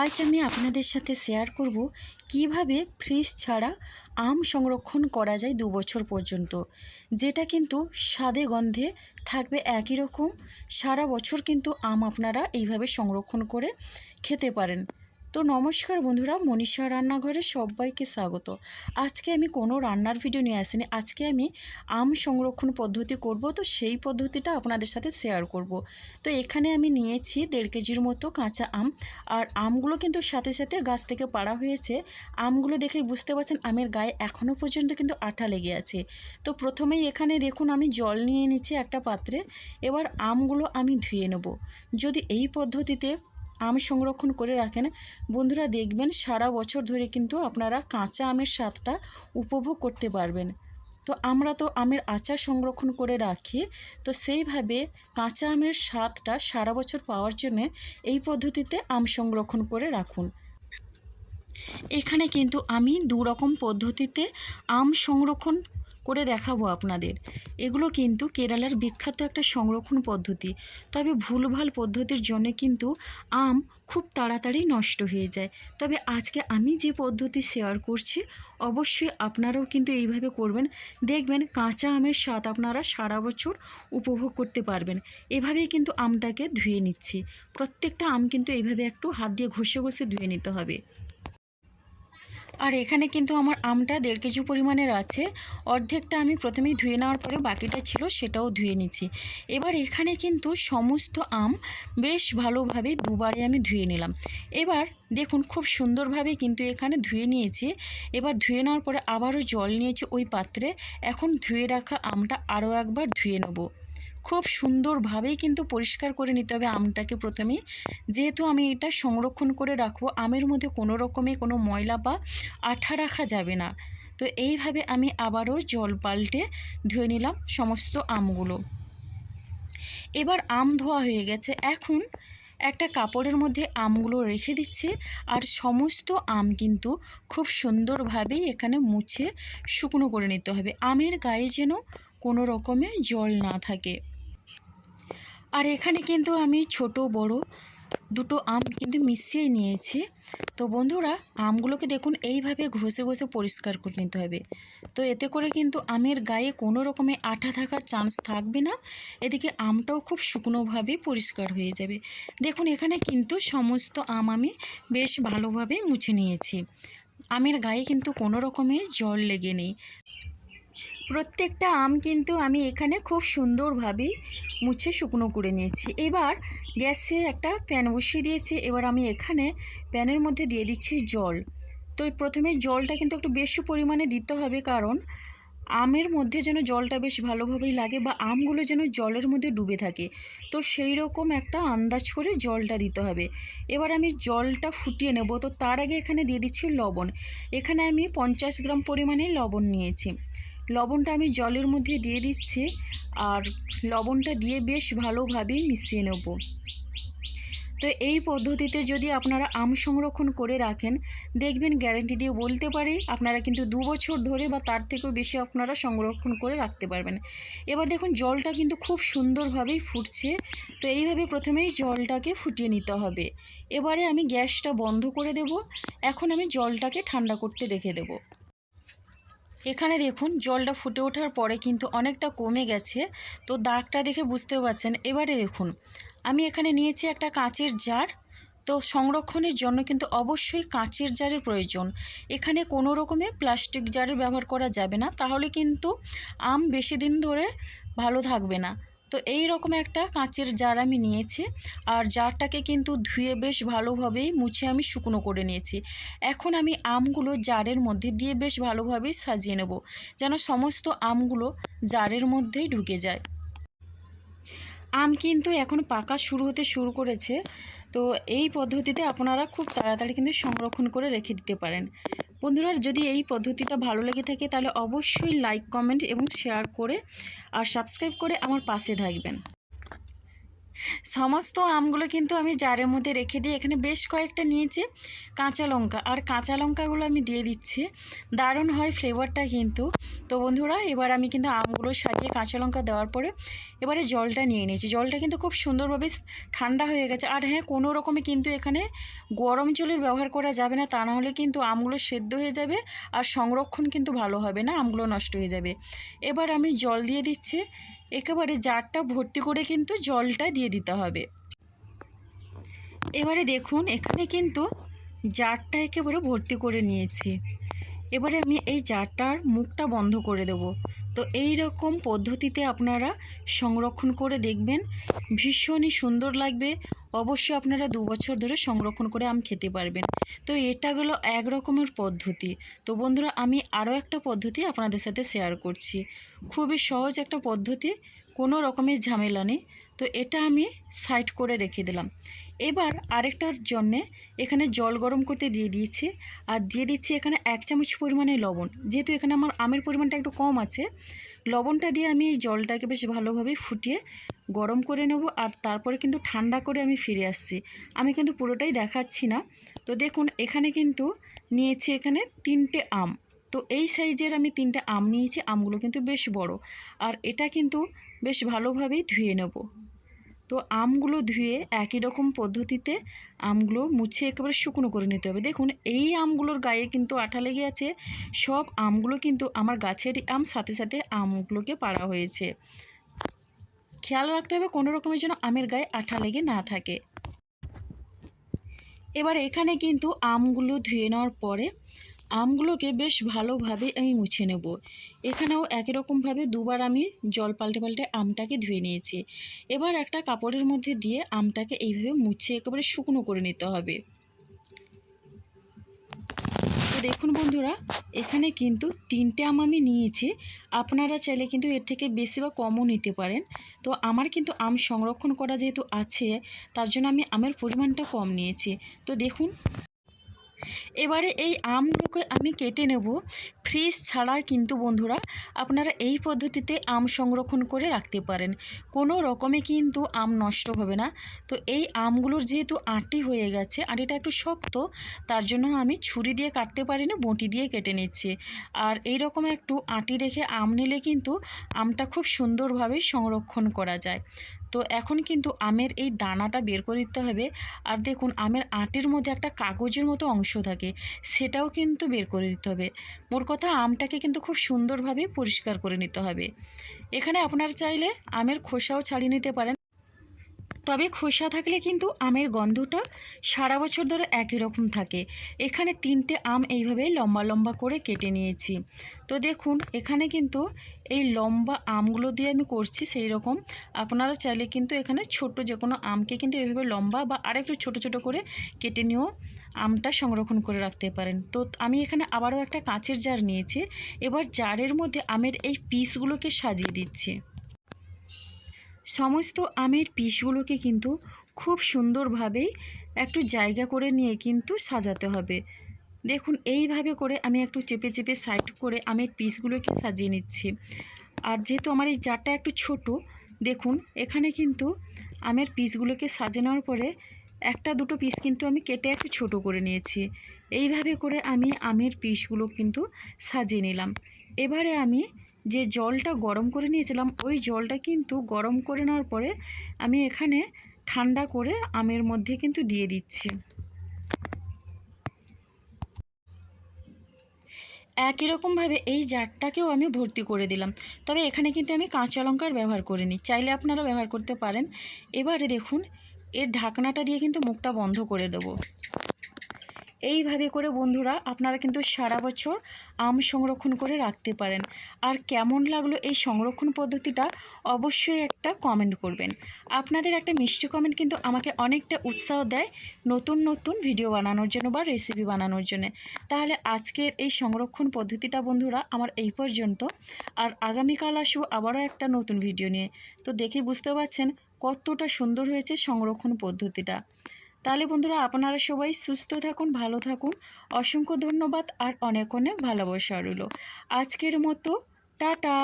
আজ আমি আপনাদের সাথে শেয়ার করব কিভাবে ফ্রিজ ছাড়া আম সংরক্ষণ করা যায় 2 বছর পর্যন্ত, যেটা কিন্তু স্বাদে গন্ধে থাকবে একই রকম। সারা বছর কিন্তু আম আপনারা এইভাবে সংরক্ষণ করে খেতে পারেন। তো নমস্কার বন্ধুরা, মনীষা রান্নাঘরে সবাইকে স্বাগত। আজকে আমি কোনো রান্নার ভিডিও নিয়ে আসিনি, আজকে আমি আম সংরক্ষণ পদ্ধতি করব, তো সেই পদ্ধতিটা আপনাদের সাথে শেয়ার করব। তো এখানে আমি নিয়েছি 1.5 কেজির মতো কাঁচা আম। আর আমগুলো কিন্তু সাথে সাথে গাছ থেকে পাড়া হয়েছে। আমগুলো দেখেই বুঝতে পারছেন আমের গায়ে এখনও পর্যন্ত কিন্তু আঠা লেগে আছে। তো প্রথমেই এখানে দেখুন আমি জল নিয়ে নিচ্ছি একটা পাত্রে। এবার আমগুলো আমি ধুয়ে নেব। যদি এই পদ্ধতিতে আম সংরক্ষণ করে রাখেন বন্ধুরা, দেখবেন সারা বছর ধরে কিন্তু আপনারা কাঁচা আমের স্বাদটা উপভোগ করতে পারবেন। তো আমরা তো আমের আচার সংরক্ষণ করে রাখি, তো সেইভাবে কাঁচা আমের স্বাদটা সারা বছর পাওয়ার জন্য এই পদ্ধতিতে আম সংরক্ষণ করে রাখুন। এখানে কিন্তু আমি 2 রকম পদ্ধতিতে আম সংরক্ষণ করে দেখাবো আপনাদের। এগুলো কিন্তু কেরালার বিখ্যাত একটা সংরক্ষণ পদ্ধতি, তবে ভুলভাল পদ্ধতির জন্য কিন্তু আম খুব তাড়াতাড়ি নষ্ট হয়ে যায়। তবে আজকে আমি যে পদ্ধতি শেয়ার করছি অবশ্যই আপনারাও কিন্তু এইভাবে করবেন, দেখবেন কাঁচা আমের স্বাদ আপনারা সারা বছর উপভোগ করতে পারবেন। এভাবেই কিন্তু আমটাকে ধুয়ে নিচ্ছি। প্রত্যেকটা আম কিন্তু এইভাবে একটু হাত দিয়ে ঘষে ঘষে ধুয়ে নিতে হবে। আর এখানে কিন্তু আমার আমটা 1.5 কেজি পরিমাণের আছে। অর্ধেকটা আমি প্রথমেই ধুয়ে নেওয়ার পরে বাকিটা ছিল সেটাও ধুয়ে নিচ্ছি। এবার এখানে কিন্তু সমস্ত আম বেশ ভালোভাবে দুবারে আমি ধুয়ে নিলাম। এবার দেখুন খুব সুন্দরভাবে কিন্তু এখানে ধুয়ে নিয়েছি। এবার ধুয়ে নেওয়ার পরে আবারও জল নিয়েছি ওই পাত্রে। এখন ধুয়ে রাখা আমটা আরও একবার ধুয়ে নেব। খুব সুন্দরভাবেই কিন্তু পরিষ্কার করে নিতে হবে আমটাকে প্রথমেই, যেহেতু আমি এটা সংরক্ষণ করে রাখবো। আমের মধ্যে কোনো রকমে কোনো ময়লা বা আঠা রাখা যাবে না। তো এইভাবে আমি আবারও জল পাল্টে ধুয়ে নিলাম সমস্ত আমগুলো। এবার আম ধোয়া হয়ে গেছে, এখন একটা কাপড়ের মধ্যে আমগুলো রেখে দিচ্ছি। আর সমস্ত আম কিন্তু খুব সুন্দরভাবেই এখানে মুছে শুকনো করে নিতে হবে। আমের গায়ে যেন কোনো রকমে জল না থাকে। আর এখানে কিন্তু আমি ছোট বড় দুটো আম কিন্তু মিশিয়ে নিয়েছি। তো বন্ধুরা, আমগুলোকে দেখুন এইভাবে ঘষে ঘষে পরিষ্কার করে নিতে হবে। তো এতে করে কিন্তু আমের গায়ে কোনো রকমের আঠা থাকার চান্স থাকবে না। এদিকে আমটাও খুব শুকনোভাবে পরিষ্কার হয়ে যাবে। দেখুন এখানে কিন্তু সমস্ত আম আমি বেশ ভালোভাবে মুছে নিয়েছি। আমের গায়ে কিন্তু কোনো রকমের জল লেগে নেই। প্রত্যেকটা আম কিন্তু আমি এখানে খুব সুন্দরভাবেই মুছে শুকনো করে নিয়েছি। এবার গ্যাসে একটা প্যান বসিয়ে দিয়েছি। এবার আমি এখানে প্যানের মধ্যে দিয়ে দিচ্ছি জল। তো প্রথমে জলটা কিন্তু একটু বেশি পরিমাণে দিতে হবে, কারণ আমের মধ্যে যেন জলটা বেশ ভালোভাবেই লাগে বা আমগুলো যেন জলের মধ্যে ডুবে থাকে। তো সেই রকম একটা আন্দাজ করে জলটা দিতে হবে। এবার আমি জলটা ফুটিয়ে নেব। তো তার আগে এখানে দিয়ে দিচ্ছি লবণ। এখানে আমি 50 গ্রাম পরিমাণে লবণ নিয়েছি। লবণটা আমি জলের মধ্যে দিয়ে দিচ্ছি আর লবণটা দিয়ে বেশ ভালোভাবে মিশিয়ে নেব। তো এই পদ্ধতিতে যদি আপনারা আম সংরক্ষণ করে রাখেন, দেখবেন গ্যারান্টি দিয়ে বলতে পারি আপনারা কিন্তু 2 বছর ধরে বা তার থেকেও বেশি আপনারা সংরক্ষণ করে রাখতে পারবেন। এবার দেখুন জলটা কিন্তু খুব সুন্দরভাবেই ফুটছে। তো এইভাবে প্রথমেই জলটাকে ফুটিয়ে নিতে হবে। এবারে আমি গ্যাসটা বন্ধ করে দেব। এখন আমি জলটাকে ঠান্ডা করতে রেখে দেব। এখানে দেখুন জলটা ফুটে ওঠার পরে কিন্তু অনেকটা কমে গেছে। তো দাগটা দেখে বুঝতে পারছেন। এবারে দেখুন আমি এখানে নিয়েছি একটা কাঁচের জার। তো সংরক্ষণের জন্য কিন্তু অবশ্যই কাঁচের জারের প্রয়োজন। এখানে কোনো রকমের প্লাস্টিক জারের ব্যবহার করা যাবে না, তাহলে কিন্তু আম বেশি দিন ধরে ভালো থাকবে না। তো এই রকম একটা কাঁচের জার আমি নিয়েছি। আর জারটাকে কিন্তু ধুয়ে বেশ ভালোভাবেই মুছে আমি শুকনো করে নিয়েছি। এখন আমি আমগুলো জারের মধ্যে দিয়ে বেশ ভালোভাবেই সাজিয়ে নেব, যেন সমস্ত আমগুলো জারের মধ্যেই ঢুকে যায়। আম কিন্তু এখন পাকা হতে শুরু করেছে। তো এই পদ্ধতিতে আপনারা খুব তাড়াতাড়ি কিন্তু সংরক্ষণ করে রেখে দিতে পারেন। বন্ধুরা, যদি এই পদ্ধতিটা ভালো লেগে থাকে তাহলে অবশ্যই লাইক কমেন্ট এবং শেয়ার করে আর সাবস্ক্রাইব করে আমার পাশে থাকবেন। সমস্ত আমগুলো কিন্তু আমি জারের মধ্যে রেখে দিয়ে এখানে বেশ কয়েকটা নিয়েছি কাঁচা লঙ্কা, আর কাঁচা লঙ্কাগুলো আমি দিয়ে দিচ্ছি, দারুণ হয় ফ্লেভারটা কিন্তু। তো বন্ধুরা এবার আমি কিন্তু আমগুলো সাজিয়ে কাঁচা লঙ্কা দেওয়ার পরে এবারে জলটা নিয়ে নিয়েছি। জলটা কিন্তু খুব সুন্দরভাবে ঠান্ডা হয়ে গেছে। আর হ্যাঁ, কোনো রকমে কিন্তু এখানে গরম জলের ব্যবহার করা যাবে না, তা না হলে কিন্তু আমগুলো সেদ্ধ হয়ে যাবে আর সংরক্ষণ কিন্তু ভালো হবে না, আমগুলো নষ্ট হয়ে যাবে। এবার আমি জল দিয়ে দিচ্ছি, একেবারে জারটা ভর্তি করে কিন্তু জলটা দিয়ে দিতে হবে। এবারে দেখুন এখানে কিন্তু জারটা একেবারে ভর্তি করে নিয়েছি। এবারে আমি এই জারটার মুখটা বন্ধ করে দেব। তো এই রকম পদ্ধতিতে আপনারা সংরক্ষণ করে দেখবেন, ভীষণই সুন্দর লাগবে। অবশ্যই আপনারা 2 বছর ধরে সংরক্ষণ করে আম খেতে পারবেন। তো এটা হলো এক রকমের পদ্ধতি। তো বন্ধুরা আমি আরও একটা পদ্ধতি আপনাদের সাথে শেয়ার করছি, খুবই সহজ একটা পদ্ধতি, কোনো রকমের ঝামেলা নেই। তো এটা আমি সাইড করে রেখে দিলাম। এবার আরেকটার জন্যে এখানে জল গরম করতে দিয়ে দিয়েছি, আর দিয়ে দিচ্ছি এখানে 1 চামচ পরিমাণে লবণ। যেহেতু এখানে আমার আমের পরিমাণটা একটু কম আছে, লবণটা দিয়ে আমি এই জলটাকে বেশ ভালোভাবে ফুটিয়ে গরম করে নেব। আর তারপরে কিন্তু ঠান্ডা করে আমি ফিরে আসছি, আমি কিন্তু পুরোটাই দেখাচ্ছি না। তো দেখুন এখানে কিন্তু নিয়েছি এখানে 3টে আম। তো এই সাইজের আমি 3টে আম নিয়েছি, আমগুলো কিন্তু বেশ বড়। আর এটা কিন্তু বেশ ভালোভাবেই ধুয়ে নেব। তো আমগুলো ধুয়ে একই রকম পদ্ধতিতে আমগুলো মুছে একেবারে শুকনো করে নিতে হবে। দেখুন এই আমগুলোর গায়ে কিন্তু আঠা লেগে আছে, সব আমগুলো কিন্তু আমার গাছেরই আম, সাথে সাথে আমগুলোকে পাড়া হয়েছে। খেয়াল রাখতে হবে কোনো রকমের যেন আমের গায়ে আঠা লেগে না থাকে। এবার এখানে কিন্তু আমগুলো ধুয়ে নেওয়ার পরে আমগুলোকে বেশ ভালোভাবে আমি মুছে নেব। এখানেও একই রকমভাবে দুবার আমি জল পাল্টে পাল্টে আমটাকে ধুয়ে নিয়েছি। এবার একটা কাপড়ের মধ্যে দিয়ে আমটাকে এইভাবে মুছে একেবারে শুকনো করে নিতে হবে। তো দেখুন বন্ধুরা এখানে কিন্তু 3টে আম আমি নিয়েছি, আপনারা চাইলে কিন্তু এর থেকে বেশি বা কমও নিতে পারেন। তো আমার কিন্তু আম সংরক্ষণ করা যেহেতু আছে, তার জন্য আমি আমের পরিমাণটা কম নিয়েছি। তো দেখুন এবারে এই আমগুলোকে আমি কেটে নেব। ফ্রিজ ছাড়া কিন্তু বন্ধুরা আপনারা এই পদ্ধতিতে আম সংরক্ষণ করে রাখতে পারেন, কোনো রকমে কিন্তু আম নষ্ট হবে না। তো এই আমগুলোর যেহেতু আঁটি হয়ে গেছে, আঁটিটা একটু শক্ত, তার জন্য আমি ছুরি দিয়ে কাটতে পারি না, বঁটি দিয়ে কেটে নিচ্ছি। আর এই রকম একটু আঁটি দেখে আম নিলে কিন্তু আমটা খুব সুন্দরভাবে সংরক্ষণ করা যায়। তো এখন কিন্তু আমের এই দানাটা বের করে দিতে হবে। আর দেখুন আমের আঁটির মধ্যে একটা কাগজের মতো অংশ থাকে, সেটাও কিন্তু বের করে দিতে হবে। মোট কথা আমটাকে কিন্তু খুব সুন্দরভাবে পরিষ্কার করে নিতে হবে। এখানে আপনারা চাইলে আমের খোসাও ছাড়িয়ে নিতে পারেন, তবে খোসা থাকলে কিন্তু আমের গন্ধটা সারা বছর ধরে একই রকম থাকে। এখানে 3টে আম এইভাবে লম্বা লম্বা করে কেটে নিয়েছি। তো দেখুন এখানে কিন্তু এই লম্বা আমগুলো দিয়ে আমি করছি, সেই রকম আপনারা চাইলে কিন্তু এখানে ছোট যে কোনো আমকে কিন্তু এইভাবে লম্বা বা আরেকটু ছোট ছোট করে কেটে নিয়েও আমটা সংরক্ষণ করে রাখতে পারেন। তো আমি এখানে আবারও একটা কাঁচের জার নিয়েছি, এবার জারের মধ্যে আমের এই পিসগুলোকে সাজিয়ে দিচ্ছি। সমস্ত আমের পিসগুলোকে কিন্তু খুব সুন্দরভাবে একটু জায়গা করে নিয়ে কিন্তু সাজাতে হবে। দেখুন এইভাবে করে আমি একটু চেপে চেপে সাইড করে আমের পিসগুলোকে সাজিয়ে নিচ্ছি। আর যেহেতু আমার এই জারটা একটু ছোট, দেখুন এখানে কিন্তু আমের পিসগুলোকে সাজানোর পরে একটা দুটো পিস কিন্তু আমি কেটে একটু ছোট করে নিয়েছি। এইভাবে করে আমি আমের পিসগুলো কিন্তু সাজিয়ে নিলাম। এবারে আমি যে জলটা গরম করে নিয়েছিলাম, ওই জলটা কিন্তু গরম করে নেওয়ার পরে আমি এখানে ঠান্ডা করে আমের মধ্যে কিন্তু দিয়ে দিচ্ছি। একই রকমভাবে এই জারটাকেও আমি ভর্তি করে দিলাম, তবে এখানে কিন্তু আমি কাঁচা লঙ্কার ব্যবহার করিনি, চাইলে আপনারা ব্যবহার করতে পারেন। এবারে দেখুন এর ঢাকনাটা দিয়ে কিন্তু মুখটা বন্ধ করে দেবো। এইভাবে করে বন্ধুরা আপনারা কিন্তু সারা বছর আম সংরক্ষণ করে রাখতে পারেন। আর কেমন লাগলো এই সংরক্ষণ পদ্ধতিটা অবশ্যই একটা কমেন্ট করবেন। আপনাদের একটা মিষ্টি কমেন্ট কিন্তু আমাকে অনেকটা উৎসাহ দেয় নতুন নতুন ভিডিও বানানোর জন্য বা রেসিপি বানানোর জন্য। তাহলে আজকের এই সংরক্ষণ পদ্ধতিটা বন্ধুরা আমার এই পর্যন্ত, আর আগামীকাল আসবো আবারও একটা নতুন ভিডিও নিয়ে। তো দেখে বুঝতে পারছেন কতটা সুন্দর হয়েছে সংরক্ষণ পদ্ধতিটা। তাহলে বন্ধুরা আপনারা সবাই সুস্থ থাকুন, ভালো থাকুন, অসংখ্য ধন্যবাদ আর অনেক অনেক ভালোবাসা রইল। আজকের মতো টাটা।